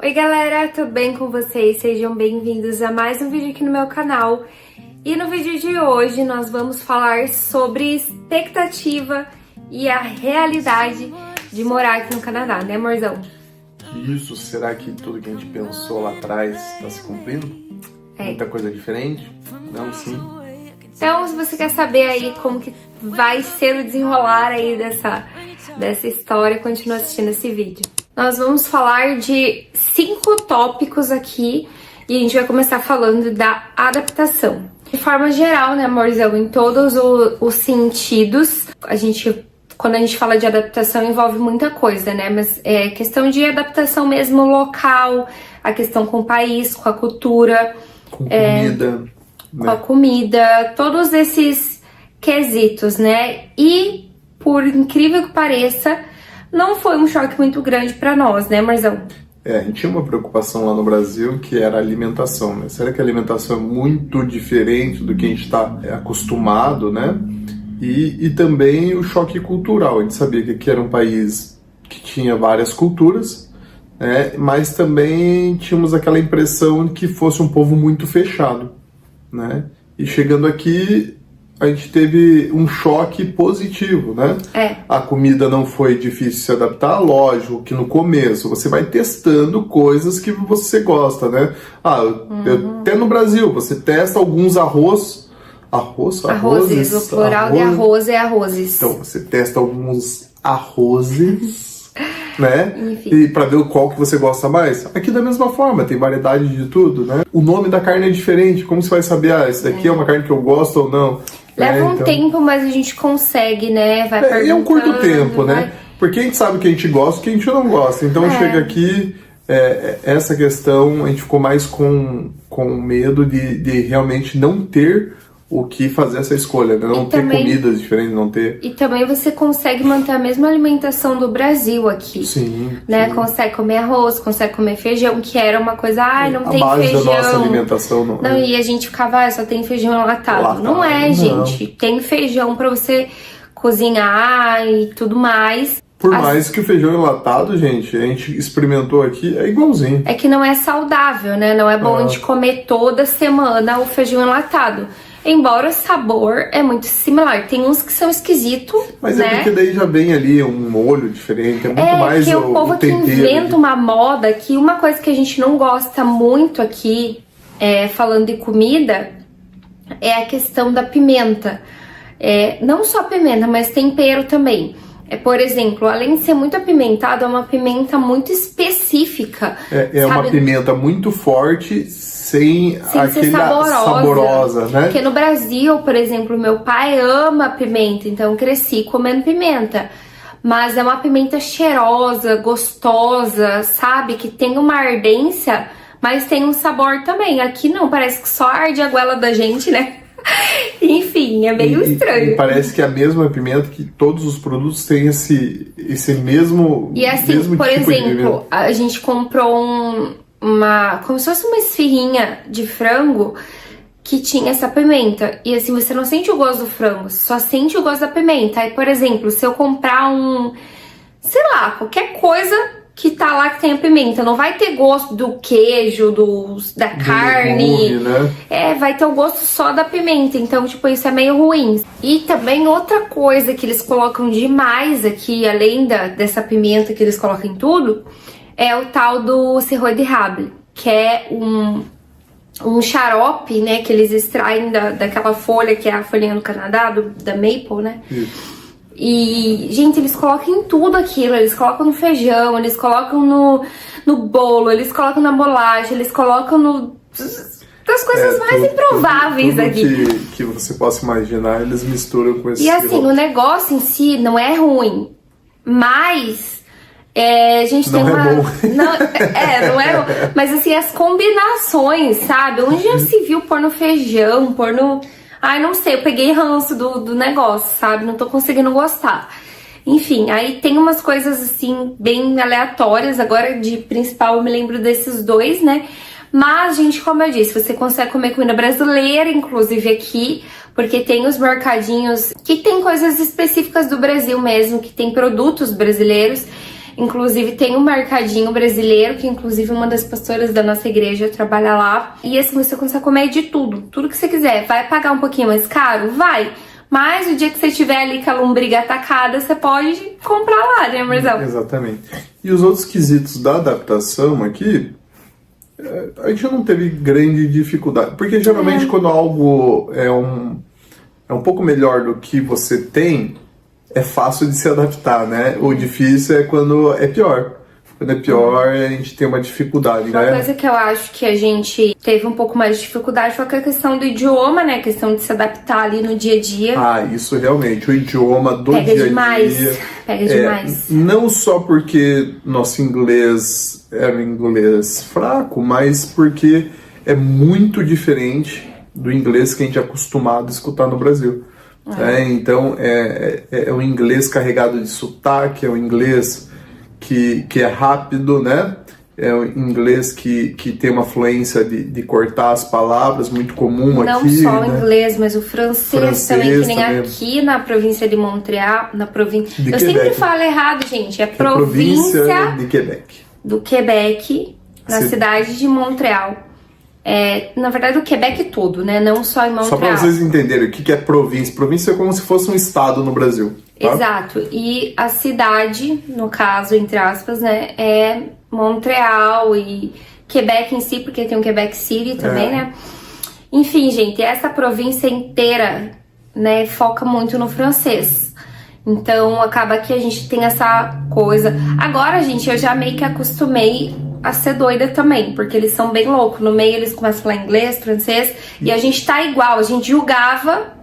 Oi galera, tudo bem com vocês? Sejam bem-vindos a mais um vídeo aqui no meu canal. E no vídeo de hoje nós vamos falar sobre expectativa e a realidade de morar aqui no Canadá, né amorzão? Isso, será que tudo que a gente pensou lá atrás está se cumprindo? Muita coisa diferente? Não, sim. Então, se você quer saber aí como que vai ser o desenrolar aí dessa história, continua assistindo esse vídeo. Nós vamos falar de 5 tópicos aqui e a gente vai começar falando da adaptação. De forma geral, né, amorzão, em todos os sentidos, quando a gente fala de adaptação envolve muita coisa, né, mas é questão de adaptação mesmo local, a questão com o país, com a cultura, com comida, né? Com a comida, todos esses quesitos, né, e por incrível que pareça, não foi um choque muito grande pra nós, né, Marzão? A gente tinha uma preocupação lá no Brasil que era a alimentação, né? Será que a alimentação é muito diferente do que a gente está acostumado, né? E também o choque cultural. A gente sabia que aqui era um país que tinha várias culturas, né? Mas também tínhamos aquela impressão de que fosse um povo muito fechado, né? E chegando aqui, a gente teve um choque positivo, né? A comida não foi difícil de se adaptar, lógico que no começo você vai testando coisas que você gosta, né? Até no Brasil, você testa alguns arrozes, o plural de arroz é arrozes. Então, você testa alguns arrozes, né? Enfim. E pra ver qual que você gosta mais. Aqui da mesma forma, tem variedade de tudo, né? O nome da carne é diferente, como você vai saber, esse daqui é uma carne que eu gosto ou não? Leva um tempo, mas a gente consegue, né? Vai perguntando. É um curto tempo, né? Porque a gente sabe que a gente gosta e que a gente não gosta. Então chega aqui, essa questão, a gente ficou mais com medo de realmente não ter o que fazer essa escolha, né? Não ter comidas diferentes, não ter... E também você consegue manter a mesma alimentação do Brasil aqui. Sim. Né? Sim. Consegue comer arroz, consegue comer feijão, que era uma coisa, não tem feijão. A base da nossa alimentação não é. E a gente ficava, só tem feijão enlatado. Não é, gente. Tem feijão pra você cozinhar e tudo mais. Por mais que o feijão enlatado, gente, a gente experimentou aqui, é igualzinho. É que não é saudável, né? Não é bom a gente comer toda semana o feijão enlatado. Embora o sabor é muito similar. Tem uns que são esquisitos, mas né? É porque daí já vem ali um molho diferente, é muito mais o povo que inventa uma moda que uma coisa que a gente não gosta muito aqui, falando de comida, é a questão da pimenta. Não só pimenta, mas tempero também. Por exemplo, além de ser muito apimentado, é uma pimenta muito específica. Uma pimenta muito forte, sem aquele saborosa, né? Porque no Brasil, por exemplo, meu pai ama pimenta, então eu cresci comendo pimenta. Mas é uma pimenta cheirosa, gostosa, sabe? Que tem uma ardência, mas tem um sabor também. Aqui não, parece que só arde a goela da gente, né? Enfim, é meio estranho. E parece que é a mesma pimenta, que todos os produtos têm esse mesmo. E assim, mesmo por tipo exemplo, a gente comprou como se fosse uma esfirrinha de frango que tinha essa pimenta. E assim, você não sente o gosto do frango, só sente o gosto da pimenta. Aí, por exemplo, se eu comprar sei lá, qualquer coisa que tá lá que tenha pimenta, não vai ter gosto do queijo, da carne, né? Vai ter o gosto só da pimenta, então tipo, isso é meio ruim. E também outra coisa que eles colocam demais aqui, além dessa pimenta que eles colocam em tudo, é o tal do sirop de rable, que é um xarope, né, que eles extraem daquela folha, que é a folhinha do Canadá, da maple, né? Isso. E, gente, eles colocam em tudo aquilo, eles colocam no feijão, eles colocam no bolo, eles colocam na bolacha, eles colocam das coisas mais improváveis tudo aqui. Que você possa imaginar, eles misturam com esse. E assim, o negócio em si não é ruim, mas a gente não tem uma... É bom. Não é bom. Mas assim, as combinações, sabe? Onde já se viu pôr no feijão, pôr no... Ai, não sei, eu peguei ranço do negócio, sabe? Não tô conseguindo gostar. Enfim, aí tem umas coisas assim, bem aleatórias. Agora, de principal, eu me lembro desses dois, né? Mas, gente, como eu disse, você consegue comer comida brasileira, inclusive aqui, porque tem os mercadinhos que tem coisas específicas do Brasil mesmo, que tem produtos brasileiros. Inclusive tem um mercadinho brasileiro, que inclusive uma das pastoras da nossa igreja trabalha lá. E assim, você consegue comer de tudo que você quiser. Vai pagar um pouquinho mais caro? Vai! Mas o dia que você tiver ali com a lombriga atacada, você pode comprar lá, né, amorzão? Exatamente. E os outros quesitos da adaptação aqui, a gente não teve grande dificuldade. Porque geralmente quando algo é um pouco melhor do que você tem, é fácil de se adaptar, né? O difícil é quando é pior. Quando é pior, a gente tem uma dificuldade, Uma né? coisa que eu acho que a gente teve um pouco mais de dificuldade foi a questão do idioma, né? A questão de se adaptar ali no dia a dia. Ah, isso realmente. O idioma do Pega dia a demais. dia. Pega demais. Não só porque nosso inglês era um inglês fraco, mas porque é muito diferente do inglês que a gente é acostumado a escutar no Brasil. Então, é um inglês carregado de sotaque, é um inglês que é rápido, né? É um inglês que tem uma fluência de cortar as palavras, muito comum Não aqui. só o né? inglês, mas o francês também, que nem também. aqui na província de Montreal, na província... De Eu Quebec. sempre falo errado, gente. É Província província de Quebec. do Quebec, na Sim. cidade de Montreal. Na verdade, o Quebec todo, né? Não só em Montreal. Só para vocês entenderem o que é província. Província é como se fosse um estado no Brasil. Tá? Exato. E a cidade, no caso, entre aspas, né? É Montreal e Quebec em si, porque tem o Quebec City também, né? Enfim, gente, essa província inteira, né, foca muito no francês. Então, acaba que a gente tem essa coisa. Agora, gente, eu já meio que acostumei a ser doida também, porque eles são bem loucos. No meio eles começam a falar inglês, francês, e a gente tá igual. A gente julgava,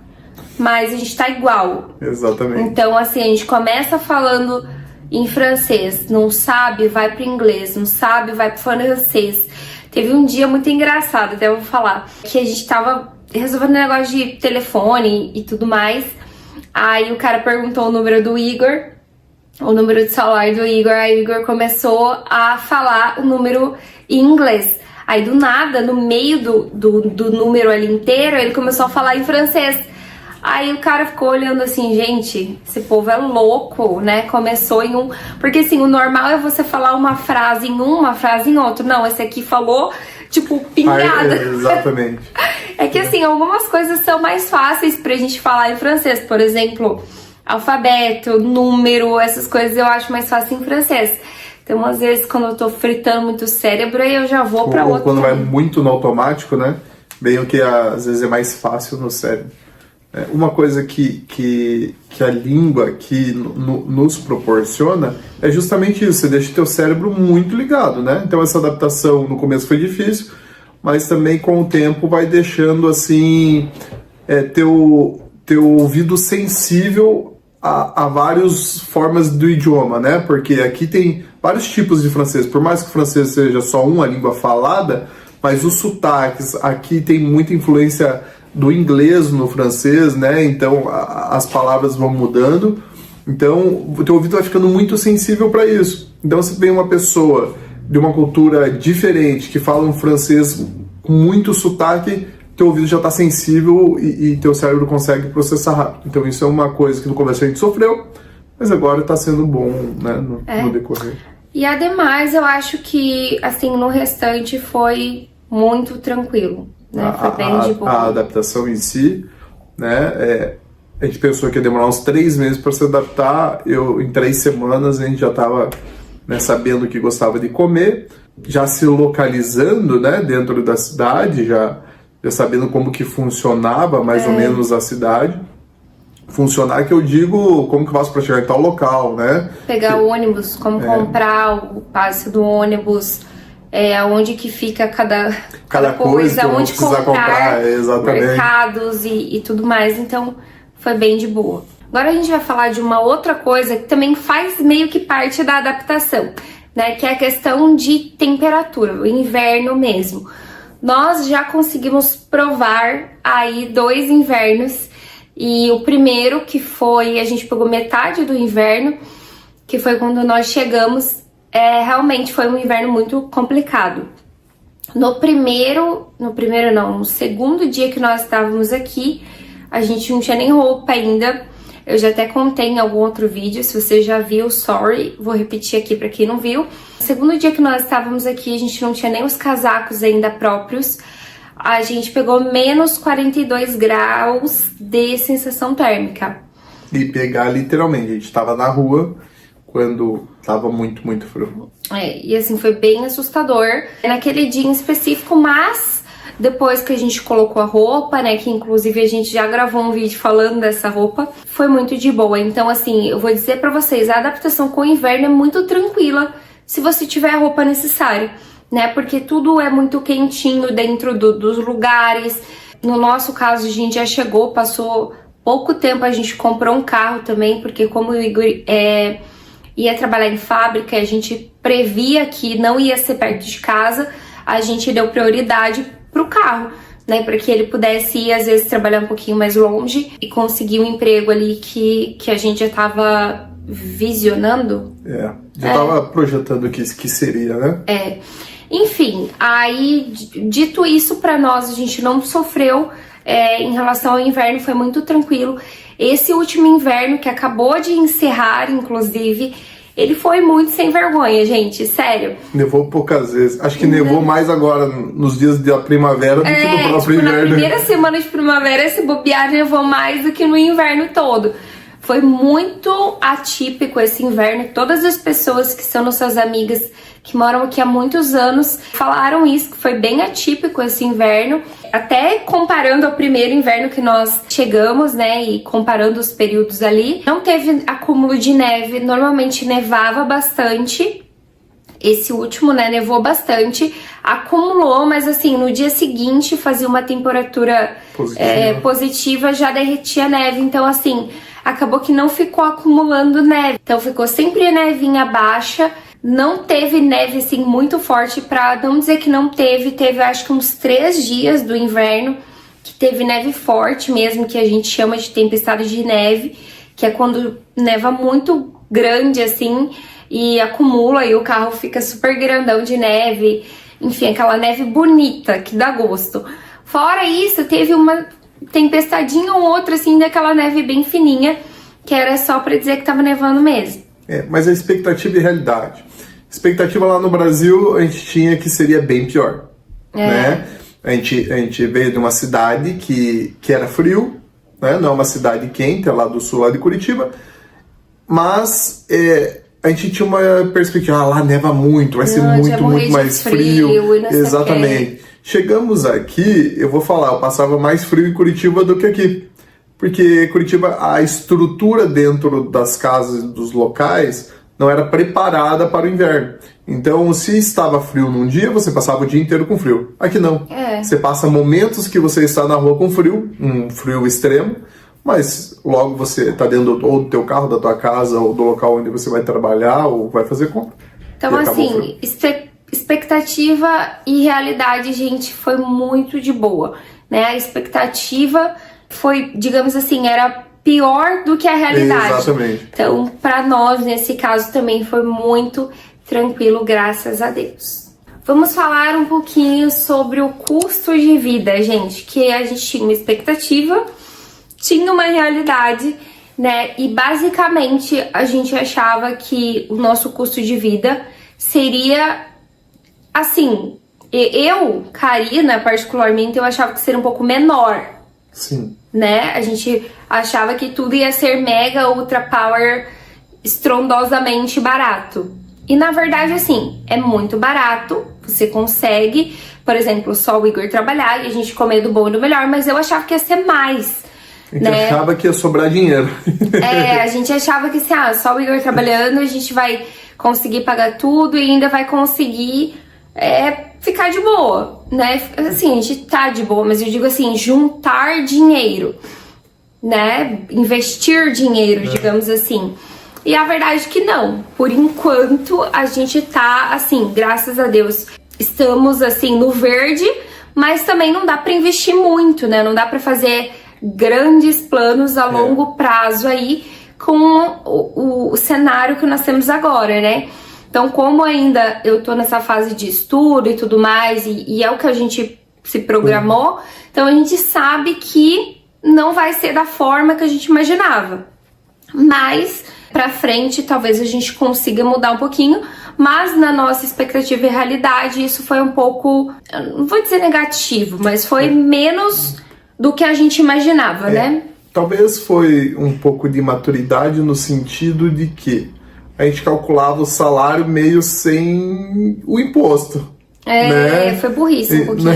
mas a gente tá igual. Exatamente. Então, assim, a gente começa falando em francês, não sabe, vai pro inglês, não sabe, vai pro francês. Teve um dia muito engraçado, até eu vou falar, que a gente tava resolvendo um negócio de telefone e tudo mais. Aí o cara perguntou o número do Igor, o número de celular do Igor, aí o Igor começou a falar o número em inglês. Aí do nada, no meio do número ali inteiro, ele começou a falar em francês. Aí o cara ficou olhando assim, gente, esse povo é louco, né? Começou em um... Porque assim, o normal é você falar uma frase em um, uma frase em outro. Não, esse aqui falou, tipo, pingada. Exatamente. É que assim, algumas coisas são mais fáceis pra gente falar em francês. Por exemplo, alfabeto, número, essas coisas eu acho mais fácil em francês. Então, às vezes, quando eu tô fritando muito o cérebro, aí eu já vou pra outro. Quando vai muito no automático, né? Bem o que às vezes é mais fácil no cérebro. Uma coisa que a língua aqui nos proporciona é justamente isso. Você deixa o teu cérebro muito ligado, né? Então, essa adaptação no começo foi difícil, mas também com o tempo vai deixando assim teu ouvido sensível a várias formas do idioma, né? Porque aqui tem vários tipos de francês. Por mais que o francês seja só uma língua falada, mas os sotaques aqui tem muita influência do inglês no francês, né? Então as palavras vão mudando. Então o teu ouvido vai ficando muito sensível para isso. Então se vem uma pessoa de uma cultura diferente que fala um francês com muito sotaque, teu ouvido já está sensível e teu cérebro consegue processar rápido. Então isso é uma coisa que no começo a gente sofreu, mas agora está sendo bom, né, no decorrer. E ademais eu acho que assim no restante foi muito tranquilo, né? Foi bem de boa. A adaptação em si, né? A gente pensou que ia demorar uns 3 meses para se adaptar. Em 3 semanas a gente já estava, né, sabendo o que gostava de comer, já se localizando, né, dentro da cidade, já sabendo como que funcionava mais ou menos a cidade. Funcionar que eu digo, como que eu faço para chegar em tal local, né? Pegar o ônibus, como comprar o passe do ônibus, onde que fica cada coisa, onde comprar exatamente. Mercados e tudo mais. Então foi bem de boa. Agora a gente vai falar de uma outra coisa que também faz meio que parte da adaptação, né? Que é a questão de temperatura, o inverno mesmo. Nós já conseguimos provar aí 2 invernos. E o primeiro, que foi, a gente pegou metade do inverno, que foi quando nós chegamos, realmente foi um inverno muito complicado. No segundo dia que nós estávamos aqui, a gente não tinha nem roupa ainda. Eu já até contei em algum outro vídeo, se você já viu, sorry, vou repetir aqui pra quem não viu. No segundo dia que nós estávamos aqui, a gente não tinha nem os casacos ainda próprios. A gente pegou menos 42 graus de sensação térmica. E pegar literalmente, a gente tava na rua quando tava muito, muito frio. E assim, foi bem assustador naquele dia em específico, mas depois que a gente colocou a roupa, né, que inclusive a gente já gravou um vídeo falando dessa roupa, foi muito de boa. Então assim, eu vou dizer pra vocês, a adaptação com o inverno é muito tranquila se você tiver a roupa necessária, né, porque tudo é muito quentinho dentro dos lugares. No nosso caso, a gente já chegou, passou pouco tempo, a gente comprou um carro também, porque como o Igor ia trabalhar em fábrica, a gente previa que não ia ser perto de casa, a gente deu prioridade pro carro, né, para que ele pudesse ir, às vezes, trabalhar um pouquinho mais longe e conseguir um emprego ali que a gente já tava visionando. Já tava projetando o que seria, né? Enfim, aí, dito isso, pra nós, a gente não sofreu em relação ao inverno, foi muito tranquilo. Esse último inverno, que acabou de encerrar, inclusive, ele foi muito sem vergonha, gente, sério. Nevou poucas vezes. Acho que nevou mais agora, nos dias da primavera, do que no próprio inverno. Na primeira semana de primavera, se bobear, nevou mais do que no inverno todo. Foi muito atípico esse inverno. Todas as pessoas que são nossas amigas, que moram aqui há muitos anos, falaram isso, que foi bem atípico esse inverno. Até comparando ao primeiro inverno que nós chegamos, né, e comparando os períodos ali, não teve acúmulo de neve, normalmente nevava bastante. Esse último, né, nevou bastante, acumulou, mas assim, no dia seguinte fazia uma temperatura positiva, já derretia a neve, então assim, acabou que não ficou acumulando neve, então ficou sempre nevinha baixa. Não teve neve assim muito forte, pra não dizer que não teve acho que uns 3 dias do inverno que teve neve forte mesmo, que a gente chama de tempestade de neve, que é quando neva muito grande assim e acumula e o carro fica super grandão de neve, enfim, aquela neve bonita que dá gosto. Fora isso, teve uma tempestadinha ou outra assim daquela neve bem fininha, que era só pra dizer que tava nevando mesmo. Mas a expectativa e realidade. Expectativa lá no Brasil, a gente tinha que seria bem pior, né? A gente veio de uma cidade que era frio, né? Não é uma cidade quente, é lá do sul, lá de Curitiba, mas a gente tinha uma perspectiva, lá neva muito, vai ser muito mais frio. Exatamente. Chegamos aqui, eu vou falar, eu passava mais frio em Curitiba do que aqui. Porque Curitiba, a estrutura dentro das casas, dos locais, não era preparada para o inverno. Então, se estava frio num dia, você passava o dia inteiro com frio. Aqui não. Você passa momentos que você está na rua com frio, um frio extremo, mas logo você está dentro ou do teu carro, da tua casa, ou do local onde você vai trabalhar, ou vai fazer compra. Então, assim, expectativa e realidade, gente, foi muito de boa, né? A expectativa foi, digamos assim, era pior do que a realidade. Exatamente. Então, para nós, nesse caso, também foi muito tranquilo, graças a Deus. Vamos falar um pouquinho sobre o custo de vida, gente, que a gente tinha uma expectativa, tinha uma realidade, né? E basicamente a gente achava que o nosso custo de vida seria assim, Karina, particularmente, eu achava que seria um pouco menor. Sim. Né? A gente achava que tudo ia ser mega, ultra power, estrondosamente barato. E na verdade, assim, é muito barato. Você consegue, por exemplo, só o Igor trabalhar e a gente comer do bom e do melhor, mas eu achava que ia ser mais. A gente achava que ia sobrar dinheiro. A gente achava que assim, só o Igor trabalhando, a gente vai conseguir pagar tudo e ainda vai conseguir ficar de boa, né? Assim, a gente tá de boa, mas eu digo assim, juntar dinheiro, né? Investir dinheiro, digamos assim. E a verdade é que não. Por enquanto, a gente tá, assim, graças a Deus, estamos, assim, no verde, mas também não dá pra investir muito, né? Não dá pra fazer grandes planos a longo prazo aí com o cenário que nós temos agora, né? Então, como ainda eu tô nessa fase de estudo e tudo mais, e é o que a gente se programou, então a gente sabe que não vai ser da forma que a gente imaginava, mas pra frente talvez a gente consiga mudar um pouquinho, mas na nossa expectativa e realidade isso foi um pouco, não vou dizer negativo, mas foi menos do que a gente imaginava, né? Talvez foi um pouco de maturidade no sentido de que a gente calculava o salário meio sem o imposto. Né? Foi burrice um pouquinho.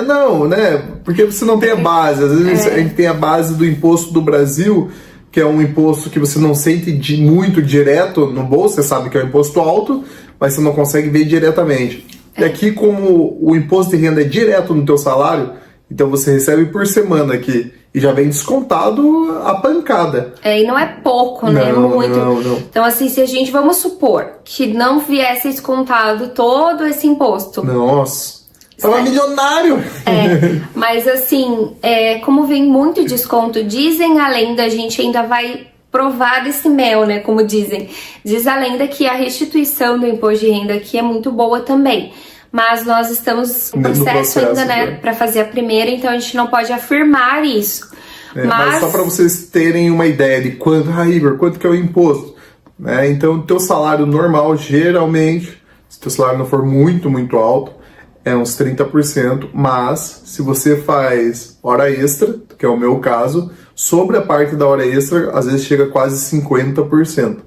Não, né? Porque você não tem a base. Às vezes a gente tem a base do imposto do Brasil, que é um imposto que você não sente muito direto no bolso, você sabe que é um imposto alto, mas você não consegue ver diretamente. E aqui, como o imposto de renda é direto no teu salário, então você recebe por semana aqui e já vem descontado a pancada. E não é pouco, né? Não, Muito. não. Então, assim, se a gente, vamos supor, que não viesse descontado todo esse imposto. Nossa, tava milionário! Mas assim, como vem muito desconto, dizem a lenda, a gente ainda vai provar desse mel, né? Como dizem. Diz a lenda que a restituição do imposto de renda aqui é muito boa também. Mas nós estamos no processo ainda, né, para fazer a primeira, então a gente não pode afirmar isso. Mas só para vocês terem uma ideia de quanto, Igor, quanto que é o imposto, né? Então, o teu salário normal, geralmente, se o teu salário não for muito, muito alto, é uns 30%, mas se você faz hora extra, que é o meu caso, sobre a parte da hora extra, às vezes chega a quase 50%.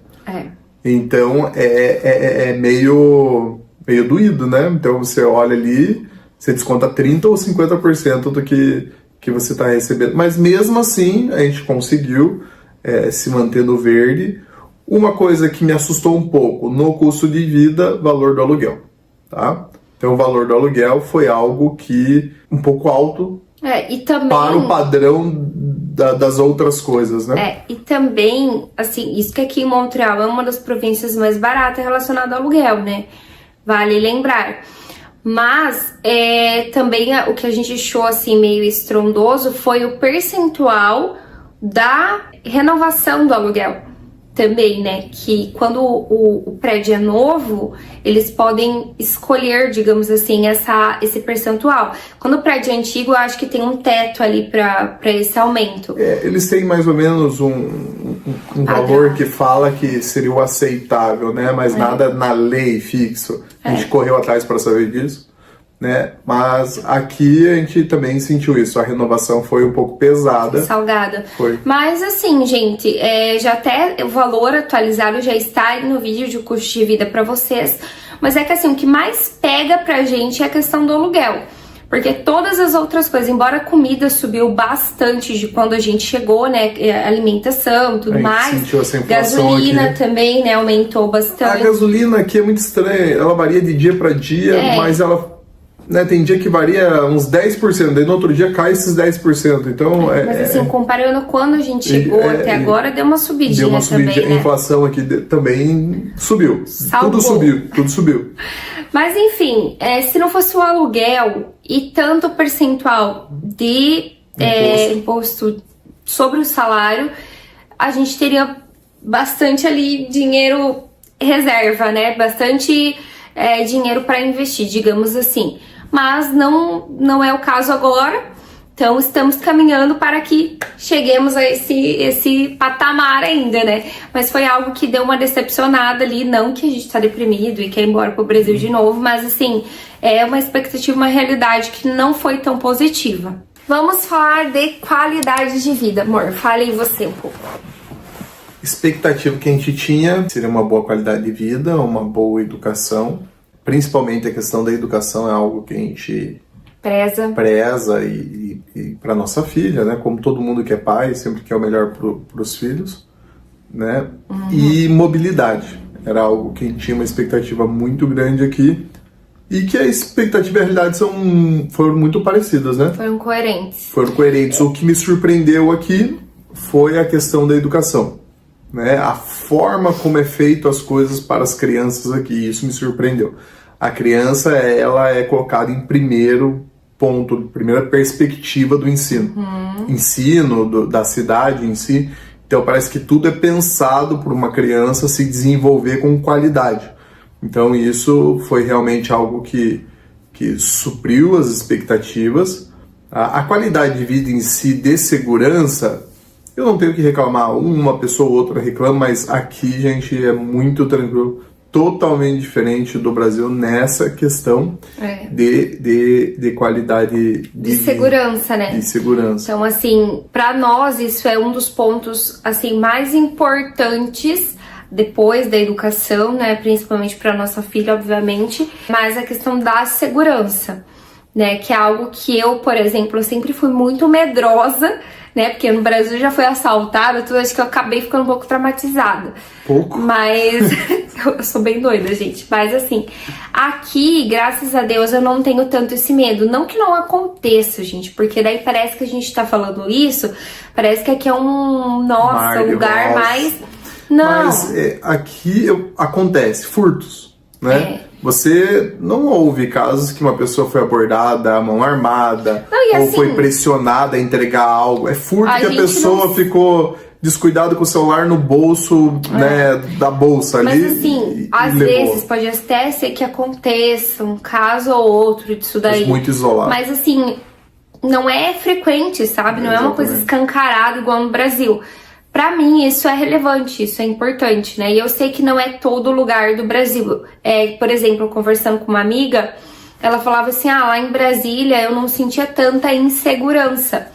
Então, é meio doído, né? Então você olha ali, você desconta 30% ou 50% do que você está recebendo. Mas mesmo assim, a gente conseguiu se manter no verde. Uma coisa que me assustou um pouco, no custo de vida, valor do aluguel, tá? Então o valor do aluguel foi algo que um pouco alto e também, para o padrão das outras coisas, né? E também, assim, isso que aqui em Montreal é uma das províncias mais baratas relacionada ao aluguel, né? Vale lembrar. Mas também o que a gente achou assim meio estrondoso foi o percentual da renovação do aluguel também, né? Que quando o prédio é novo, eles podem escolher, digamos assim, esse percentual. Quando o prédio é antigo, eu acho que tem um teto ali para esse aumento. Eles têm mais ou menos um valor que fala que seria o aceitável, né? Mas nada na lei fixo. A gente correu atrás para saber disso, né? Mas aqui a gente também sentiu isso. A renovação foi um pouco pesada. Salgada. Foi. Mas assim, gente, já até o valor atualizado já está aí no vídeo de custo de vida para vocês. Mas é que assim, o que mais pega pra gente é a questão do aluguel. Porque todas as outras coisas, embora a comida subiu bastante de quando a gente chegou, né? Alimentação, tudo mais. Sentiu essa inflação gasolina aqui também, né? Aumentou bastante. A gasolina aqui é muito estranha. Ela varia de dia para dia, mas ela, né, tem dia que varia uns 10%, daí no outro dia cai esses 10%. Então, mas assim, comparando quando a gente chegou até agora, deu uma subidinha também, né? A inflação aqui também subiu. Salvou. Tudo subiu. Mas enfim, se não fosse o aluguel e tanto percentual de imposto sobre o salário, a gente teria bastante ali dinheiro reserva, né? Bastante dinheiro para investir, digamos assim. Mas não é o caso agora. Então estamos caminhando para que cheguemos a esse patamar ainda, né? Mas foi algo que deu uma decepcionada ali, não que a gente tá deprimido e quer ir embora pro Brasil de novo, mas assim, é uma expectativa, uma realidade que não foi tão positiva. Vamos falar de qualidade de vida, amor. Fale aí você um pouco. Expectativa que a gente tinha seria uma boa qualidade de vida, uma boa educação. Principalmente a questão da educação é algo que a gente preza e para nossa filha, né? Como todo mundo que é pai, sempre quer o melhor para os filhos, né? E mobilidade. Era algo que a gente tinha uma expectativa muito grande aqui e que a expectativa e a realidade foram muito parecidas, né? Foram coerentes. O que me surpreendeu aqui foi a questão da educação, né? A forma como é feito as coisas para as crianças aqui, isso me surpreendeu. A criança, ela é colocada em primeiro ponto, primeira perspectiva do ensino. Ensino da cidade em si. Então parece que tudo é pensado por uma criança se desenvolver com qualidade. Então isso foi realmente algo que supriu as expectativas. A qualidade de vida em si, de segurança, Eu não tenho que reclamar, uma pessoa ou outra reclama, mas aqui, gente, é muito tranquilo, totalmente diferente do Brasil nessa questão de qualidade de segurança, né? De segurança. Então, assim, para nós isso é um dos pontos assim mais importantes depois da educação, né? Principalmente para nossa filha, obviamente, mas a questão da segurança, né? Que é algo que eu, por exemplo, eu sempre fui muito medrosa, né? Porque no Brasil já foi assaltada, tudo, acho que eu acabei ficando um pouco traumatizada. Pouco? Mas eu sou bem doida, gente. Mas assim, aqui, graças a Deus, eu não tenho tanto esse medo. Não que não aconteça, gente, porque daí parece que a gente tá falando isso, parece que aqui é um, nossa, lugar mais... Não. Mas aqui acontece furtos, né? Você não ouve casos que uma pessoa foi abordada à mão armada ou assim, foi pressionada a entregar algo. É furto que a pessoa ficou descuidado com o celular no bolso, né, da bolsa ali. Mas assim, às vezes pode até ser que aconteça um caso ou outro disso daí. Muito isolado. Mas assim, não é frequente, sabe? Não é uma coisa escancarada igual no Brasil. Pra mim, isso é relevante, isso é importante, né? E eu sei que não é todo lugar do Brasil. Por exemplo, conversando com uma amiga, ela falava assim, lá em Brasília eu não sentia tanta insegurança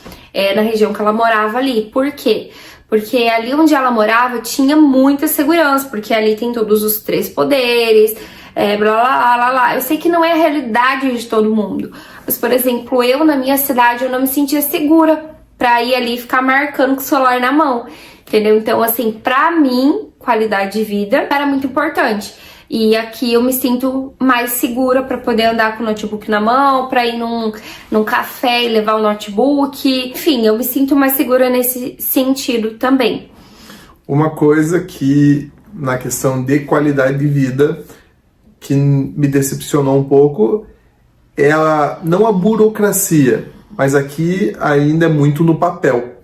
na região que ela morava ali. Por quê? Porque ali onde ela morava tinha muita segurança, porque ali tem todos os 3 poderes, blá, blá, blá, blá. Eu sei que não é a realidade de todo mundo, mas, por exemplo, eu na minha cidade eu não me sentia segura pra ir ali e ficar marcando com o celular na mão, entendeu? Então, assim, pra mim, qualidade de vida era muito importante. E aqui eu me sinto mais segura pra poder andar com o notebook na mão, pra ir num café e levar o notebook. Enfim, eu me sinto mais segura nesse sentido também. Uma coisa que, na questão de qualidade de vida, que me decepcionou um pouco, é não a burocracia, mas aqui ainda é muito no papel,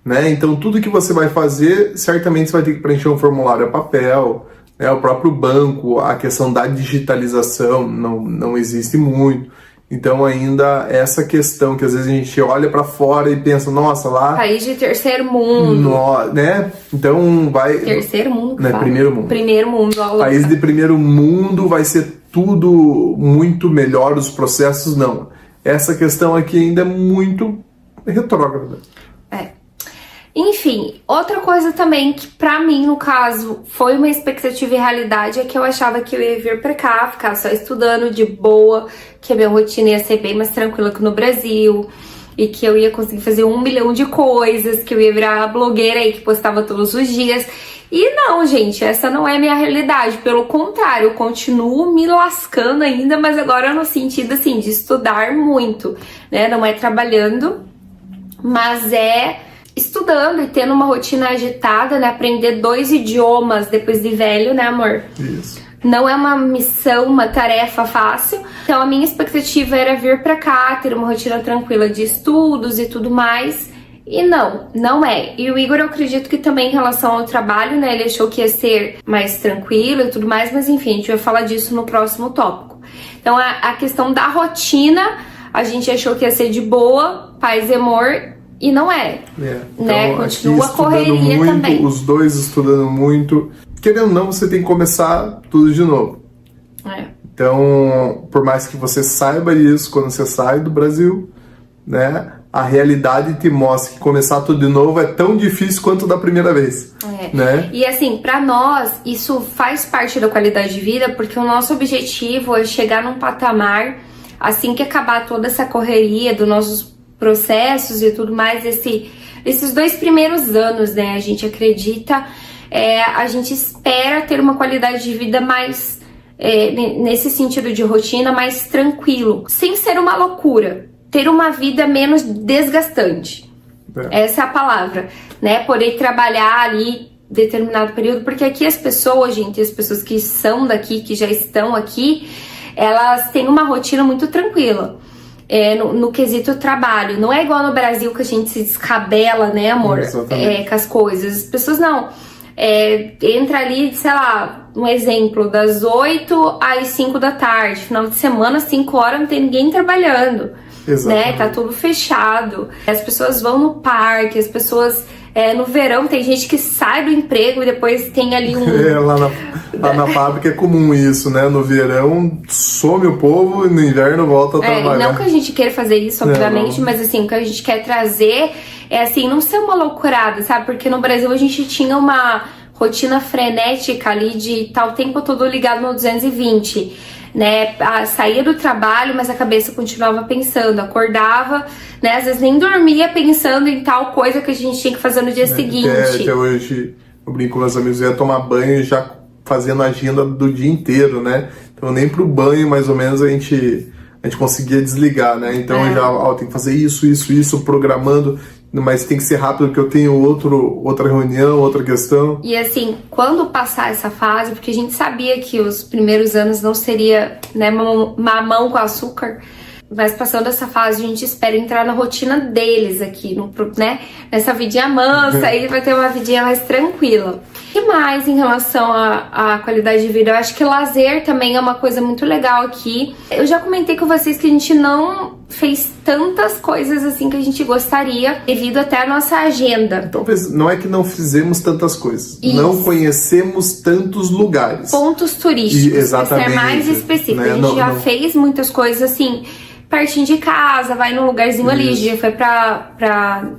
né? Então tudo que você vai fazer, certamente você vai ter que preencher um formulário a papel, né? O próprio banco, a questão da digitalização não existe muito. Então ainda essa questão que às vezes a gente olha para fora e pensa, nossa, lá... País de terceiro mundo. Né? Então vai... Terceiro mundo, né? Primeiro mundo. Primeiro mundo. País de primeiro mundo, vai ser tudo muito melhor, os processos não. Essa questão aqui ainda é muito retrógrada. Enfim, outra coisa também que pra mim, no caso, foi uma expectativa e realidade é que eu achava que eu ia vir pra cá, ficar só estudando de boa, que a minha rotina ia ser bem mais tranquila que no Brasil, e que eu ia conseguir fazer 1 milhão de coisas, que eu ia virar blogueira aí que postava todos os dias. E não, gente, essa não é a minha realidade. Pelo contrário, eu continuo me lascando ainda, mas agora no sentido, assim, de estudar muito, né? Não é trabalhando, mas é estudando e tendo uma rotina agitada, né? Aprender 2 idiomas depois de velho, né, amor? Isso. Não é uma missão, uma tarefa fácil. Então a minha expectativa era vir pra cá, ter uma rotina tranquila de estudos e tudo mais. E não é. E o Igor, eu acredito que também em relação ao trabalho, né, ele achou que ia ser mais tranquilo e tudo mais, mas enfim, a gente vai falar disso no próximo tópico. Então a questão da rotina, a gente achou que ia ser de boa, paz e amor, e não é. Então, né? Continua a correria muito, também. Os dois estudando muito. Querendo ou não, você tem que começar tudo de novo. Então, por mais que você saiba isso quando você sai do Brasil, né? A realidade te mostra que começar tudo de novo é tão difícil quanto da primeira vez. Né? E assim, pra nós, isso faz parte da qualidade de vida, porque o nosso objetivo é chegar num patamar, assim que acabar toda essa correria dos nossos processos e tudo mais, esses 2 primeiros anos, né? A gente acredita, a gente espera ter uma qualidade de vida mais, nesse sentido de rotina, mais tranquilo, sem ser uma loucura. Ter uma vida menos desgastante. Essa é a palavra, né? Poder trabalhar ali determinado período, porque aqui as pessoas, gente, as pessoas que são daqui, que já estão aqui, elas têm uma rotina muito tranquila. No quesito trabalho. Não é igual no Brasil que a gente se descabela, né, amor? Com as coisas. As pessoas não. Entra ali, sei lá, um exemplo, das 8 às 5 da tarde. Final de semana, 5 horas, não tem ninguém trabalhando. Né? Tá tudo fechado. As pessoas vão no parque, as pessoas No verão tem gente que sai do emprego e depois tem ali um... Lá na fábrica é comum isso, né? No verão some o povo e no inverno volta a trabalhar. Não que a gente queira fazer isso, obviamente, mas assim, o que a gente quer trazer é assim, não ser uma loucurada, sabe? Porque no Brasil a gente tinha uma rotina frenética ali de estar o tempo todo ligado no 220, né? Saía do trabalho, mas a cabeça continuava pensando, acordava, né? Às vezes nem dormia pensando em tal coisa que a gente tinha que fazer no dia seguinte. Até hoje eu brinco com meus amigos, eu ia tomar banho já fazendo a agenda do dia inteiro, né? Então nem pro banho, mais ou menos, a gente conseguia desligar, né? Então já tem que fazer isso, programando, mas tem que ser rápido porque eu tenho outra reunião, outra questão. E assim, quando passar essa fase, porque a gente sabia que os primeiros anos não seria, né, mamão com açúcar, mas passando essa fase a gente espera entrar na rotina deles aqui, né? Nessa vidinha mansa, aí vai ter uma vidinha mais tranquila. O que mais em relação à qualidade de vida? Eu acho que lazer também é uma coisa muito legal aqui. Eu já comentei com vocês que a gente não fez tantas coisas assim que a gente gostaria, devido até à nossa agenda. Talvez, não é que não fizemos tantas coisas, Isso. Não conhecemos tantos lugares. Pontos turísticos, exatamente, pra ser mais específico. Né? A gente já fez muitas coisas assim, pertinho de casa, vai num lugarzinho ali, a gente já foi pra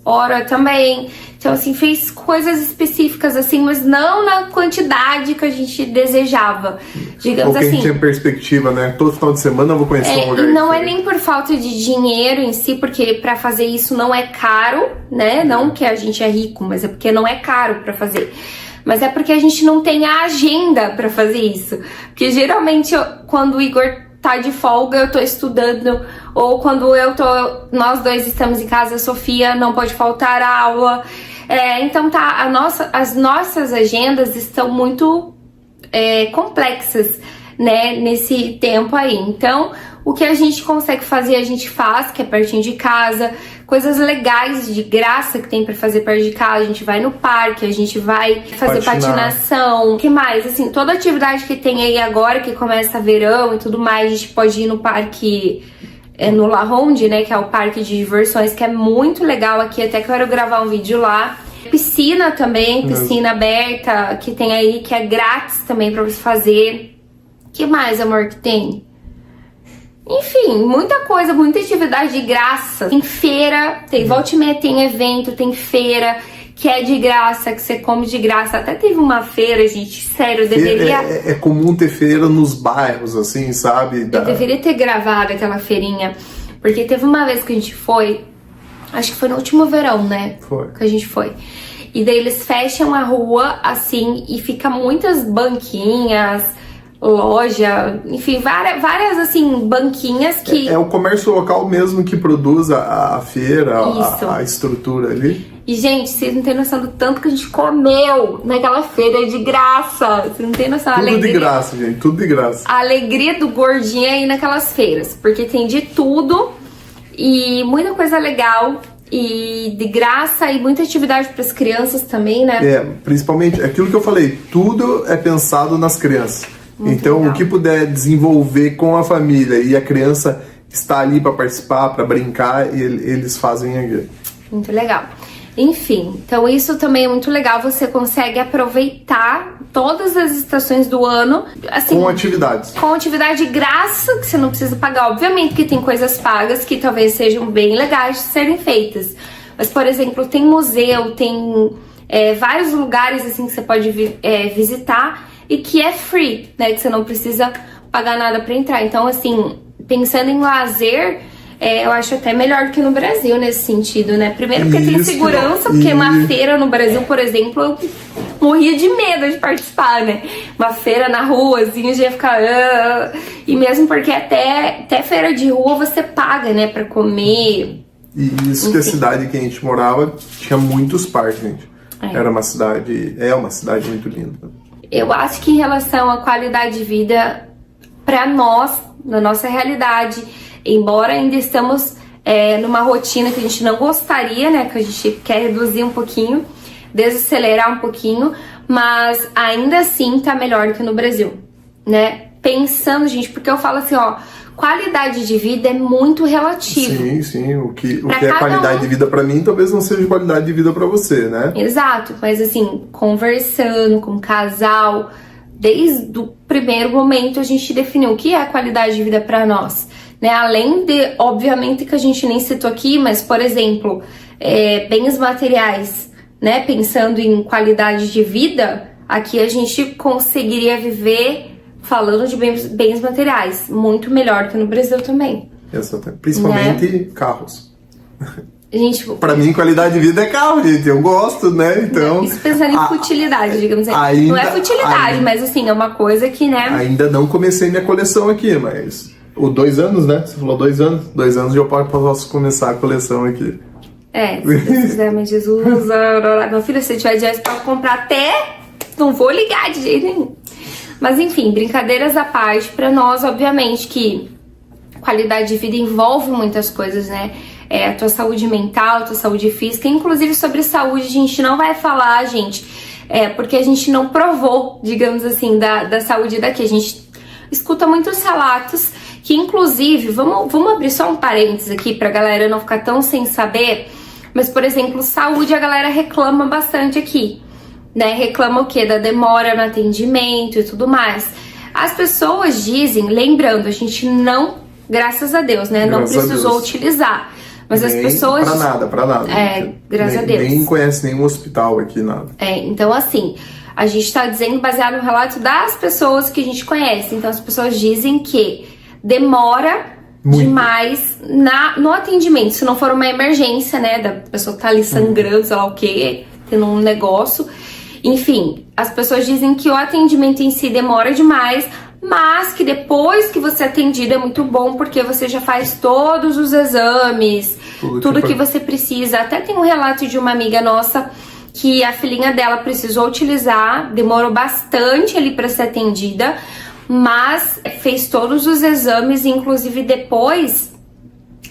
Oro também. Então, assim, fez coisas específicas, assim, mas não na quantidade que a gente desejava. Digamos Ou que assim. A gente tinha perspectiva, né? Todo final de semana eu vou conhecer um lugar. E não é nem por falta de dinheiro em si, porque pra fazer isso não é caro, né? Não que a gente é rico, mas é porque não é caro pra fazer. Mas é porque a gente não tem a agenda pra fazer isso. Porque geralmente, quando o Igor tá de folga, eu tô estudando, ou quando nós dois estamos em casa, a Sofia não pode faltar a aula. Então as nossas agendas estão muito complexas, né, nesse tempo aí. Então, o que a gente consegue fazer, a gente faz, que é pertinho de casa, coisas legais, de graça que tem pra fazer perto de casa. A gente vai no parque, a gente vai fazer patinação. O que mais? Assim, toda atividade que tem aí agora, que começa verão e tudo mais, a gente pode ir no parque, no La Ronde, né, que é o parque de diversões, que é muito legal aqui, até quero gravar um vídeo lá. Piscina também, piscina aberta, que tem aí, que é grátis também pra você fazer. O que mais, amor, que tem? Enfim, muita coisa, muita atividade de graça. Tem feira, volta e meia tem evento, tem feira que é de graça, que você come de graça. Até teve uma feira, gente, sério, deveria... É comum ter feira nos bairros, assim, sabe? Eu deveria ter gravado aquela feirinha, porque teve uma vez que a gente foi, acho que foi no último verão, né? Foi. Que a gente foi. E daí eles fecham a rua, assim, e fica muitas banquinhas, loja, enfim, várias assim, banquinhas que... É o comércio local mesmo que produz a feira, a estrutura ali. E, gente, vocês não têm noção do tanto que a gente comeu naquela feira de graça. Vocês não têm noção. Tudo de graça, gente, tudo de graça. A alegria do gordinho é ir naquelas feiras, porque tem de tudo e muita coisa legal. E de graça e muita atividade para as crianças também, né? Principalmente aquilo que eu falei, tudo é pensado nas crianças. Muito então, legal. O que puder desenvolver com a família e a criança está ali para participar, para brincar, eles fazem aqui. Muito legal. Enfim, então isso também é muito legal. Você consegue aproveitar todas as estações do ano, assim, com atividades. Com atividade de graça, que você não precisa pagar. Obviamente que tem coisas pagas que talvez sejam bem legais de serem feitas. Mas, por exemplo, tem museu, tem vários lugares assim que você pode visitar e que é free, né? Que você não precisa pagar nada para entrar. Então, assim, pensando em lazer, eu acho até melhor do que no Brasil nesse sentido, né? Primeiro porque tem segurança, porque uma feira no Brasil, por exemplo, eu morria de medo de participar, né? Uma feira na rua, assim, eu já ia ficar... E mesmo porque até feira de rua você paga, né? Pra comer. E isso, enfim. Que a cidade que a gente morava tinha muitos parques, gente. Era uma cidade... É uma cidade muito linda. Eu acho que em relação à qualidade de vida, pra nós, na nossa realidade... Embora ainda estamos numa rotina que a gente não gostaria, né? Que a gente quer reduzir um pouquinho, desacelerar um pouquinho, mas ainda assim tá melhor que no Brasil, né? Pensando, gente, porque eu falo assim, ó, qualidade de vida é muito relativo. Sim, sim. O que é qualidade de vida pra mim, talvez não seja qualidade de vida pra você, né? Exato, mas assim, conversando com o casal, desde o primeiro momento a gente definiu o que é a qualidade de vida pra nós, né? Além de, obviamente, que a gente nem citou aqui, mas, por exemplo, bens materiais, né? Pensando em qualidade de vida, aqui a gente conseguiria viver falando de bens materiais, muito melhor que no Brasil também. Exatamente. Principalmente, né? Carros. Gente, pra mim, qualidade de vida é carro, gente. Eu gosto, né? Então. Isso pensando em futilidade, digamos assim. Não é futilidade, mas assim, é uma coisa que, né? Ainda não comecei minha coleção aqui, mas. 2 anos, né? Você falou 2 anos? 2 anos eu posso começar a coleção aqui. Se Deus quiser, mas Jesus. Meu filho, se tiver dinheiro, você pode comprar até. Não vou ligar de jeito nenhum. Mas enfim, brincadeiras à parte, pra nós, obviamente, que qualidade de vida envolve muitas coisas, né? A tua saúde mental, a tua saúde física, inclusive sobre saúde a gente não vai falar, gente, porque a gente não provou, digamos assim, da saúde daqui. A gente escuta muitos relatos que, inclusive, vamos abrir só um parênteses aqui pra galera não ficar tão sem saber, mas, por exemplo, saúde a galera reclama bastante aqui. Né, reclama o quê? Da demora no atendimento e tudo mais. As pessoas dizem, lembrando, a gente não, graças a Deus, né? Não precisou utilizar. Mas as pessoas... Pra nada. Graças a Deus. Nem conhece nenhum hospital aqui, nada. Então assim, a gente tá dizendo baseado no relato das pessoas que a gente conhece. Então as pessoas dizem que demora muito demais no atendimento. Se não for uma emergência, né? Da pessoa que tá ali sangrando, sei lá o quê, tendo um negócio... Enfim, as pessoas dizem que o atendimento em si demora demais, mas que depois que você é atendido é muito bom porque você já faz todos os exames, tudo que você precisa. Até tem um relato de uma amiga nossa que a filhinha dela precisou utilizar, demorou bastante ali para ser atendida, mas fez todos os exames, inclusive depois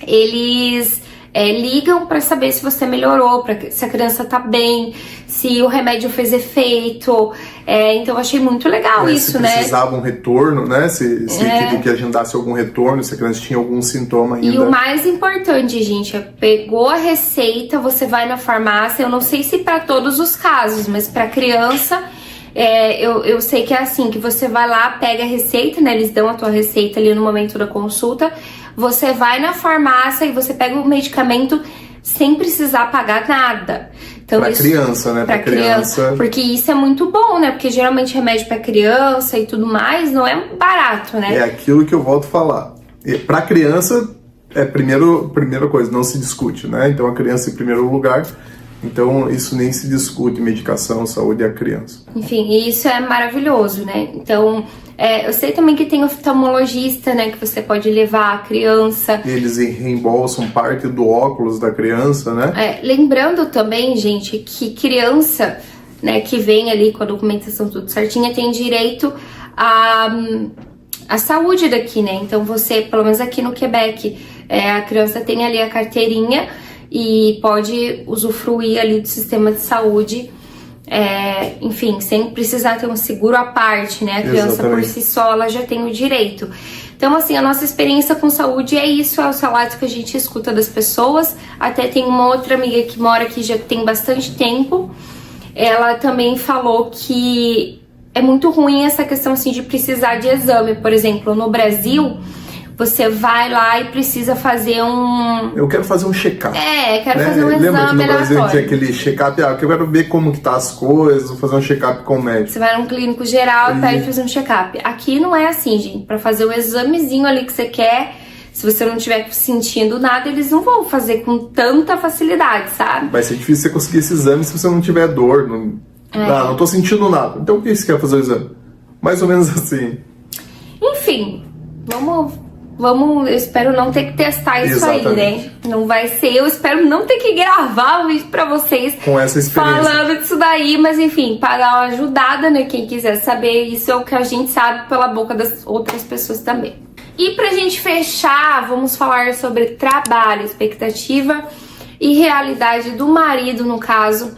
eles... ligam para saber se você melhorou, se a criança tá bem, se o remédio fez efeito. Então eu achei muito legal isso, né? Se precisava um retorno, né? Se queria que agendasse algum retorno, se a criança tinha algum sintoma ainda. E o mais importante, gente, pegou a receita, você vai na farmácia. Eu não sei se para todos os casos, mas para criança, eu sei que é assim, que você vai lá, pega a receita, né? Eles dão a tua receita ali no momento da consulta. Você vai na farmácia e você pega o medicamento sem precisar pagar nada. Então, pra criança, né? Pra criança. Porque isso é muito bom, né? Porque geralmente remédio pra criança e tudo mais não é barato, né? É aquilo que eu volto a falar. Pra criança, primeira coisa, não se discute, né? Então a criança em primeiro lugar. Então isso nem se discute, medicação, saúde é a criança. Enfim, isso é maravilhoso, né? Então... eu sei também que tem oftalmologista, né, que você pode levar a criança. Eles reembolsam parte do óculos da criança, né? Lembrando também, gente, que criança, né, que vem ali com a documentação tudo certinha, tem direito à saúde daqui, né? Então você, pelo menos aqui no Quebec, a criança tem ali a carteirinha e pode usufruir ali do sistema de saúde. Enfim, sem precisar ter um seguro à parte, né? A criança Exatamente. Por si só, ela já tem o direito. Então, assim, a nossa experiência com saúde é isso, é os relatos que a gente escuta das pessoas. Até tem uma outra amiga que mora aqui já tem bastante tempo. Ela também falou que é muito ruim essa questão, assim, de precisar de exame. Por exemplo, no Brasil... Você vai lá e precisa fazer Eu quero fazer um check-up. Quero fazer um exame Lembra que no Brasil aleatório. Tinha aquele check-up? Eu quero ver como que tá as coisas, vou fazer um check-up com o médico. Você vai num clínico geral e pede fazer um check-up. Aqui não é assim, gente. Pra fazer o examezinho ali que você quer, se você não estiver sentindo nada, eles não vão fazer com tanta facilidade, sabe? Vai ser difícil você conseguir esse exame se você não tiver dor. Não tô sentindo nada. Então por que você quer fazer o exame? Mais ou menos assim. Enfim, vamos, eu espero não ter que testar isso Exatamente. Aí, né? Não vai ser, eu espero não ter que gravar um vídeo pra vocês com essa experiência. Falando disso daí, mas enfim, para dar uma ajudada, né? Quem quiser saber, isso é o que a gente sabe pela boca das outras pessoas também. E pra gente fechar, vamos falar sobre trabalho, expectativa e realidade do marido, no caso,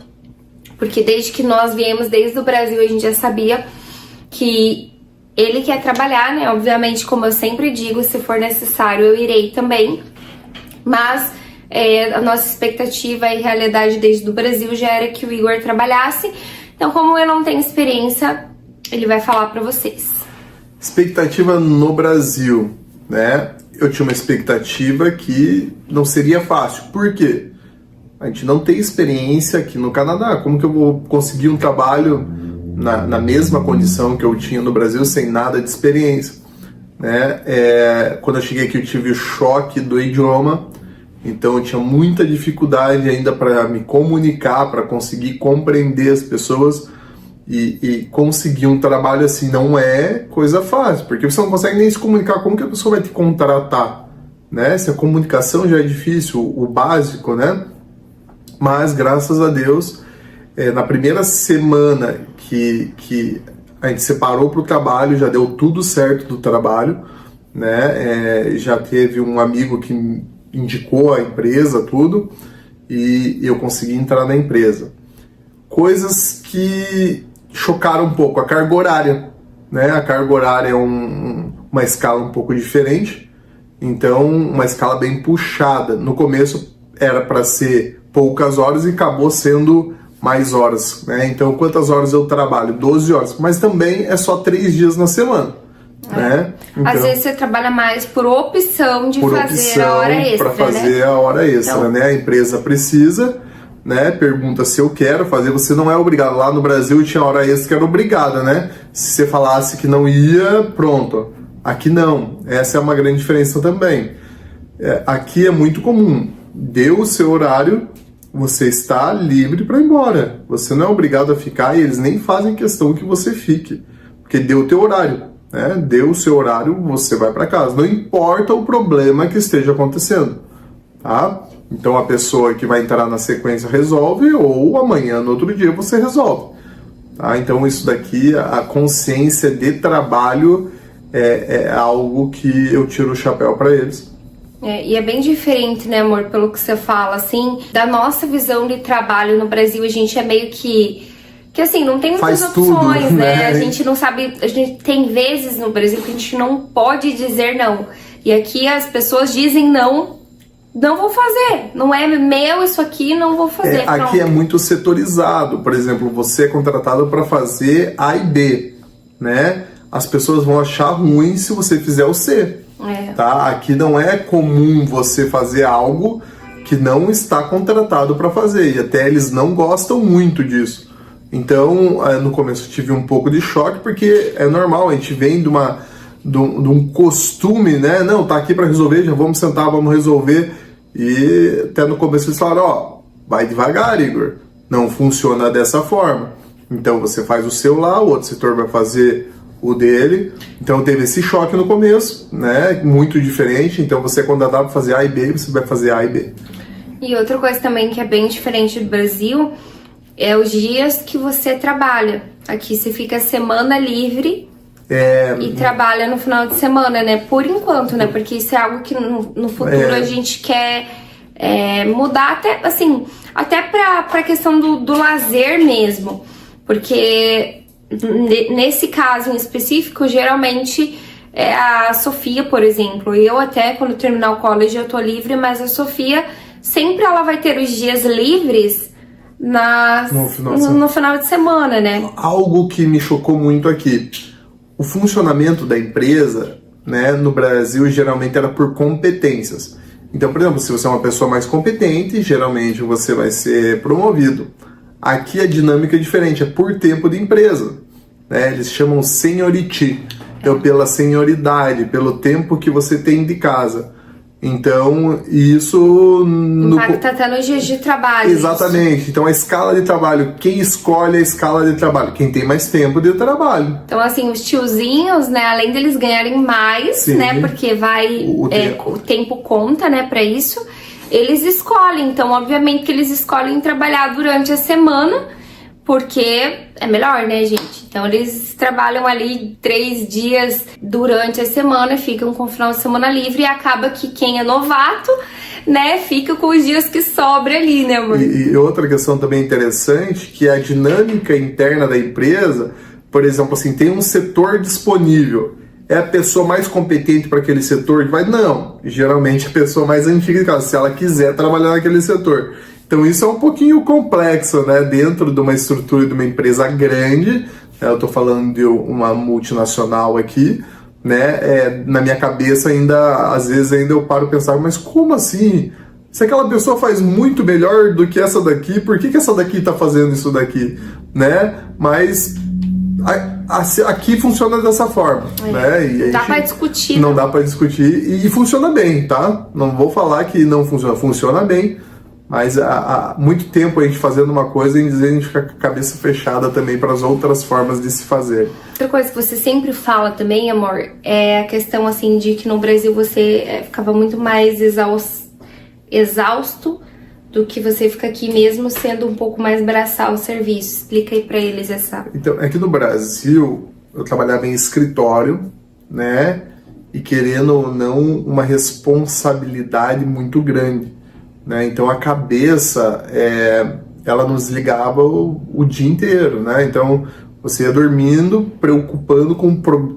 porque desde que nós viemos, desde o Brasil, a gente já sabia que ele quer trabalhar, né? Obviamente, como eu sempre digo, se for necessário, eu irei também. Mas a nossa expectativa e realidade desde o Brasil já era que o Igor trabalhasse. Então, como eu não tenho experiência, ele vai falar pra vocês. Expectativa no Brasil, né? Eu tinha uma expectativa que não seria fácil. Por quê? A gente não tem experiência aqui no Canadá. Como que eu vou conseguir um trabalho na mesma condição que eu tinha no Brasil sem nada de experiência, né? Quando eu cheguei aqui eu tive o choque do idioma, então eu tinha muita dificuldade ainda para me comunicar, para conseguir compreender as pessoas e conseguir um trabalho assim não é coisa fácil, porque você não consegue nem se comunicar. Como que a pessoa vai te contratar, né? Se a comunicação já é difícil, o básico, né? Mas graças a Deus, na primeira semana que a gente separou para o trabalho, já deu tudo certo do trabalho, né? Já teve um amigo que indicou a empresa, tudo, e eu consegui entrar na empresa. Coisas que chocaram um pouco, a carga horária, né? A carga horária é uma escala um pouco diferente, então uma escala bem puxada. No começo era para ser poucas horas e acabou sendo mais horas, né? Então, quantas horas eu trabalho? 12 horas. Mas também é só 3 dias na semana, né? Então, às vezes você trabalha mais por opção de fazer a hora extra, para fazer, né? A hora extra, então, né? A empresa precisa, né? Pergunta se eu quero fazer. Você não é obrigado. Lá no Brasil tinha hora extra que era obrigada, né? Se você falasse que não ia, pronto. Aqui não. Essa é uma grande diferença também. Aqui é muito comum. Deu o seu horário, você está livre para ir embora. Você não é obrigado a ficar e eles nem fazem questão que você fique. Porque deu o teu horário, né? Deu o seu horário, você vai para casa. Não importa o problema que esteja acontecendo, tá? Então a pessoa que vai entrar na sequência resolve, ou amanhã, no outro dia, você resolve. Tá? Então isso daqui, a consciência de trabalho é algo que eu tiro o chapéu para eles. E é bem diferente, né, amor, pelo que você fala, assim, da nossa visão de trabalho no Brasil. A gente é meio que assim, não tem muitas opções, tudo, né? A gente não sabe, a gente tem vezes no Brasil que a gente não pode dizer não. E aqui as pessoas dizem não vou fazer, não é meu isso aqui, não vou fazer. Aqui é muito setorizado, por exemplo, você é contratado para fazer A e B, né? As pessoas vão achar ruim se você fizer o C. Tá? Aqui não é comum você fazer algo que não está contratado para fazer, e até eles não gostam muito disso. Então, no começo eu tive um pouco de choque, porque é normal, a gente vem de um costume, né? Não, tá aqui para resolver, já vamos sentar, vamos resolver. E até no começo eles falaram, vai devagar, Igor, não funciona dessa forma. Então você faz o seu lá, o outro setor vai fazer o dele. Então teve esse choque no começo, né? Muito diferente. Então você, quando dá para fazer A e B, você vai fazer A e B. E outra coisa também que é bem diferente do Brasil é os dias que você trabalha. Aqui você fica semana livre e trabalha no final de semana, né? Por enquanto, né? Porque isso é algo que no futuro a gente quer mudar, até assim, até pra questão do lazer mesmo. Porque nesse caso em específico, geralmente a Sofia, por exemplo, eu até quando terminar o college eu tô livre, mas a Sofia sempre ela vai ter os dias livres no final de semana, né? Algo que me chocou muito aqui, o funcionamento da empresa, né, no Brasil geralmente era por competências. Então, por exemplo, se você é uma pessoa mais competente, geralmente você vai ser promovido. Aqui a dinâmica é diferente, é por tempo de empresa, né? Eles chamam seniority, então pela senioridade, pelo tempo que você tem de casa. Então, isso impacta até nos dias de trabalho. Exatamente. Isso. Então, a escala de trabalho, quem escolhe a escala de trabalho? Quem tem mais tempo de trabalho. Então, assim, os tiozinhos, né, além deles ganharem mais, sim, né, porque o tempo conta, né, pra isso, eles escolhem. Então, obviamente que eles escolhem trabalhar durante a semana, porque é melhor, né, gente? Então, eles trabalham ali 3 dias durante a semana, ficam com o final de semana livre, e acaba que quem é novato, né, fica com os dias que sobra ali, né, amor? E outra questão também interessante, que é a dinâmica interna da empresa. por exemplo, assim, tem um setor disponível, é a pessoa mais competente para aquele setor que vai? Não, geralmente a pessoa mais antiga, se ela quiser trabalhar naquele setor. Então isso é um pouquinho complexo, né? Dentro de uma estrutura de uma empresa grande, eu estou falando de uma multinacional aqui, né? Na minha cabeça ainda, às vezes ainda eu paro e pensar, mas como assim? Se aquela pessoa faz muito melhor do que essa daqui, por que essa daqui está fazendo isso daqui, né? Mas aqui funciona dessa forma, né? E dá para discutir. Não dá para discutir e funciona bem, tá? Não vou falar que não funciona, funciona bem, mas há muito tempo a gente fazendo uma coisa e a gente fica com a cabeça fechada também para as outras formas de se fazer. Outra coisa que você sempre fala também, amor, é a questão assim de que no Brasil você ficava muito mais exausto do que você fica aqui mesmo sendo um pouco mais braçal o serviço. Explica aí pra eles essa... Então, aqui no Brasil, eu trabalhava em escritório, né? E querendo ou não, uma responsabilidade muito grande, né? Então, a cabeça, ela nos ligava o dia inteiro, né? Então, você ia dormindo,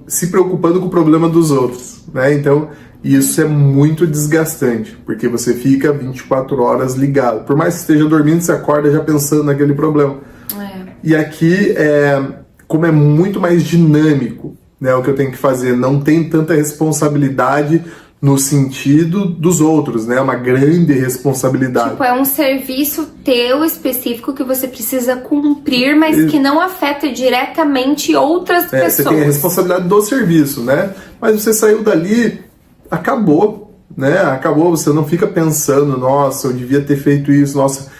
se preocupando com o problema dos outros, né? Então, isso é muito desgastante, porque você fica 24 horas ligado. Por mais que esteja dormindo, você acorda já pensando naquele problema. E aqui, como é muito mais dinâmico, né, o que eu tenho que fazer, não tem tanta responsabilidade no sentido dos outros, né? É uma grande responsabilidade. Tipo, é um serviço teu específico que você precisa cumprir, mas que não afeta diretamente outras pessoas. Você tem a responsabilidade do serviço, né? Mas você saiu dali, acabou, né? Acabou, você não fica pensando, nossa, eu devia ter feito isso, nossa,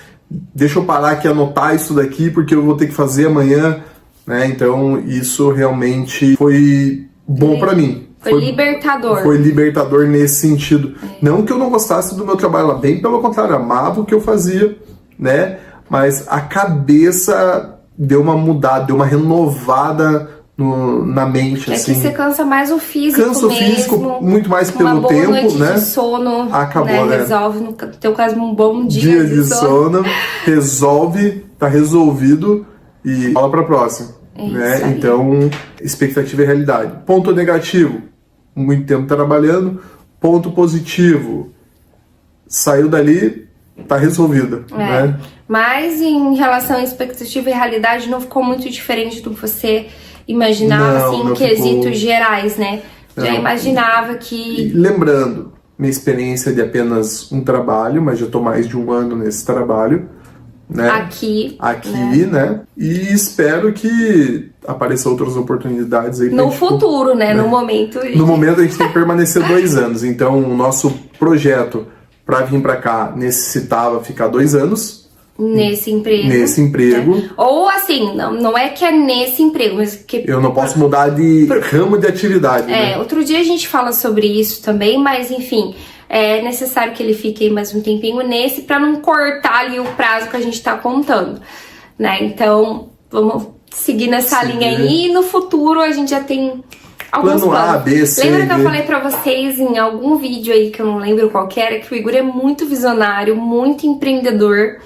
deixa eu parar aqui e anotar isso daqui porque eu vou ter que fazer amanhã, né? Então, isso realmente foi bom pra mim. Foi libertador. Foi libertador nesse sentido. Não que eu não gostasse do meu trabalho lá, bem pelo contrário, amava o que eu fazia, né? Mas a cabeça deu uma mudada, deu uma renovada na mente, assim. É que você cansa mais o físico Cansa o físico muito mais pelo tempo, uma boa noite né? de sono, acabou, né? Resolve, no teu caso, um bom dia de sono. Resolve, tá resolvido e fala pra próxima. Né? Então, expectativa e realidade. Ponto negativo, muito tempo trabalhando. Ponto positivo, saiu dali, tá resolvida. Né? Mas em relação à expectativa e realidade, não ficou muito diferente do que você imaginava, assim, em quesitos gerais, né? Já imaginava que... E lembrando, minha experiência de apenas um trabalho, mas já tô mais de um ano nesse trabalho. Né? Aqui, né? E espero que apareçam outras oportunidades aí. No futuro, né? No momento. No momento a gente tem que permanecer 2 anos. Então o nosso projeto para vir para cá necessitava ficar 2 anos. Nesse emprego. Né? Ou assim, não é que é nesse emprego, mas que... Eu não posso mudar de ramo de atividade. Né? Outro dia a gente fala sobre isso também, mas enfim... É necessário que ele fique aí mais um tempinho nesse para não cortar ali o prazo que a gente tá contando, né? Então, vamos seguir nessa linha aí e no futuro a gente já tem alguns planos. A, B, C, Lembra que eu falei pra vocês em algum vídeo aí que eu não lembro qual que era, que o Igor é muito visionário, muito empreendedor,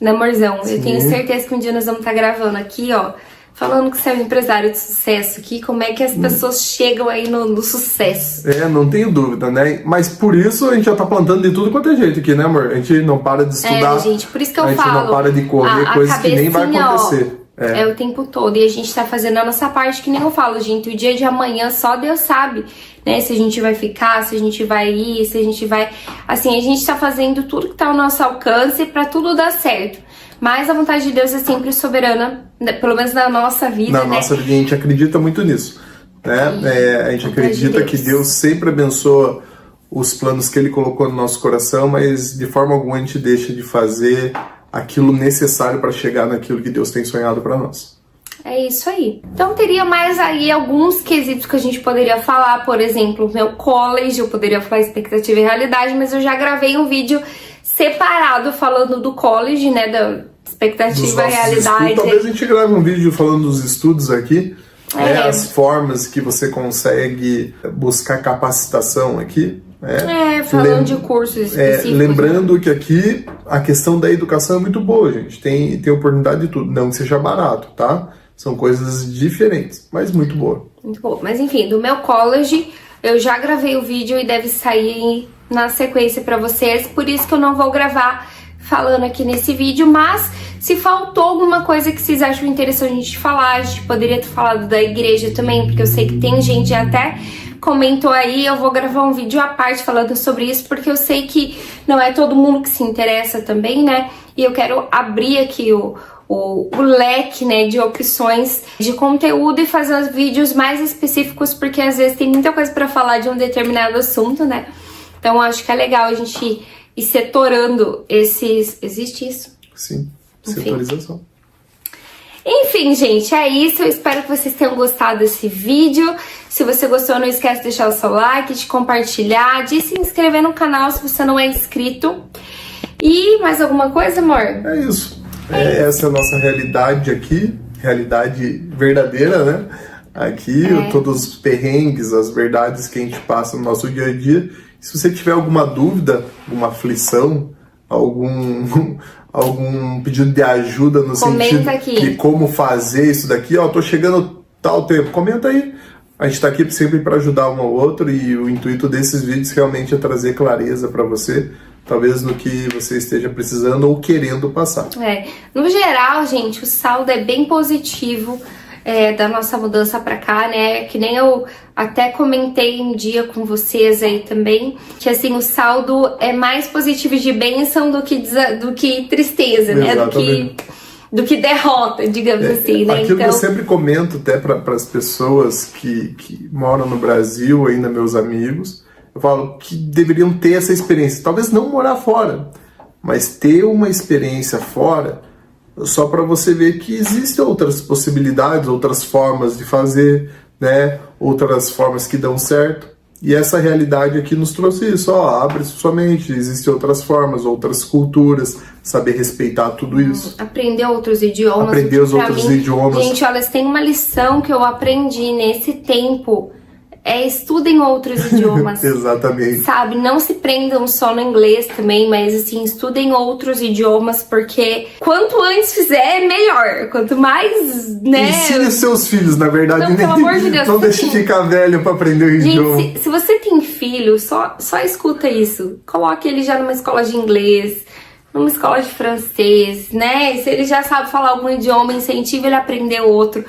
né, amorzão? Sim. Eu tenho certeza que um dia nós vamos estar gravando aqui, ó, falando que você é um empresário de sucesso aqui, como é que as pessoas chegam aí no sucesso. Não tenho dúvida, né? Mas por isso a gente já tá plantando de tudo quanto é jeito aqui, né, amor? A gente não para de estudar. Gente, por isso que eu falo. A gente não para de correr, coisas que nem vai acontecer. É o tempo todo. E a gente tá fazendo a nossa parte, que nem eu falo, gente. O dia de amanhã só Deus sabe, né? Se a gente vai ficar, se a gente vai ir, se a gente vai... Assim, a gente tá fazendo tudo que tá ao nosso alcance pra tudo dar certo. Mas a vontade de Deus é sempre soberana, pelo menos na nossa vida, Na nossa vida, a gente acredita muito nisso, né? A gente acredita que Deus sempre abençoa os planos que Ele colocou no nosso coração, mas de forma alguma a gente deixa de fazer aquilo necessário para chegar naquilo que Deus tem sonhado para nós. É isso aí. Então teria mais aí alguns quesitos que a gente poderia falar, por exemplo, o meu college, eu poderia falar expectativa e realidade, mas eu já gravei um vídeo separado falando do college, né, da expectativa e realidade. Talvez a gente grave um vídeo falando dos estudos aqui, as formas que você consegue buscar capacitação aqui. Falando de cursos específicos. Lembrando que aqui a questão da educação é muito boa, gente. Tem oportunidade de tudo. Não que seja barato, tá? São coisas diferentes, mas muito boa. Muito bom. Mas enfim, do meu college, eu já gravei o vídeo e deve sair na sequência pra vocês. Por isso que eu não vou gravar falando aqui nesse vídeo. Mas se faltou alguma coisa que vocês acham interessante a gente falar, a gente poderia ter falado da igreja também, porque eu sei que tem gente até comentou aí. Eu vou gravar um vídeo à parte falando sobre isso, porque eu sei que não é todo mundo que se interessa também, né? E eu quero abrir aqui o leque, né, de opções de conteúdo e fazer os vídeos mais específicos, porque às vezes tem muita coisa para falar de um determinado assunto, né? Então acho que é legal a gente ir setorando esses... Existe isso? Sim, setorização. Enfim, gente, é isso. Eu espero que vocês tenham gostado desse vídeo. Se você gostou, não esquece de deixar o seu like, de compartilhar, de se inscrever no canal se você não é inscrito. E mais alguma coisa, amor? É isso. Essa é a nossa realidade aqui, realidade verdadeira, né? Aqui, todos os perrengues, as verdades que a gente passa no nosso dia a dia. Se você tiver alguma dúvida, alguma aflição, algum pedido de ajuda no sentido de como fazer isso daqui, ó, tô chegando tal tempo, comenta aí. A gente tá aqui sempre para ajudar um ao outro e o intuito desses vídeos realmente é trazer clareza para você, talvez no que você esteja precisando ou querendo passar. No geral, gente, o saldo é bem positivo da nossa mudança pra cá, né? Que nem eu até comentei um dia com vocês aí também, que assim, o saldo é mais positivo de bênção do que tristeza, né? Do que derrota, digamos assim, né? Aquilo que eu sempre comento até para as pessoas que moram no Brasil, ainda meus amigos, eu falo que deveriam ter essa experiência. Talvez não morar fora, mas ter uma experiência fora, só para você ver que existem outras possibilidades, outras formas de fazer, né? Outras formas que dão certo. E essa realidade aqui nos trouxe isso. Ó, abre sua mente, existem outras formas, outras culturas, saber respeitar tudo isso. Aprender outros idiomas. Aprender os outros idiomas. Gente, olha, tem uma lição que eu aprendi nesse tempo. Estudem outros idiomas. Exatamente. Sabe, não se prendam só no inglês também, mas assim, estudem outros idiomas, porque quanto antes fizer, melhor. Quanto mais, né... Ensine os seus filhos, na verdade. Não, pelo amor de Deus. Não deixe ficar velho pra aprender o idioma. Gente, se você tem filho, só escuta isso. Coloque ele já numa escola de inglês, numa escola de francês, né? Se ele já sabe falar algum idioma, incentive ele a aprender outro.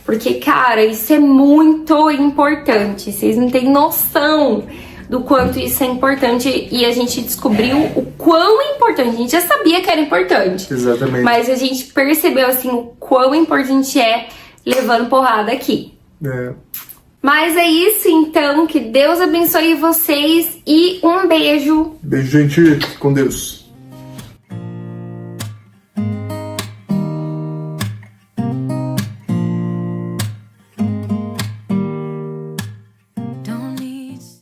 Porque, cara, isso é muito importante. Vocês não têm noção do quanto isso é importante. E a gente descobriu o quão importante. A gente já sabia que era importante. Exatamente. Mas a gente percebeu, assim, o quão importante é levando porrada aqui. Mas é isso, então. Que Deus abençoe vocês. E um beijo. Beijo, gente. Com Deus.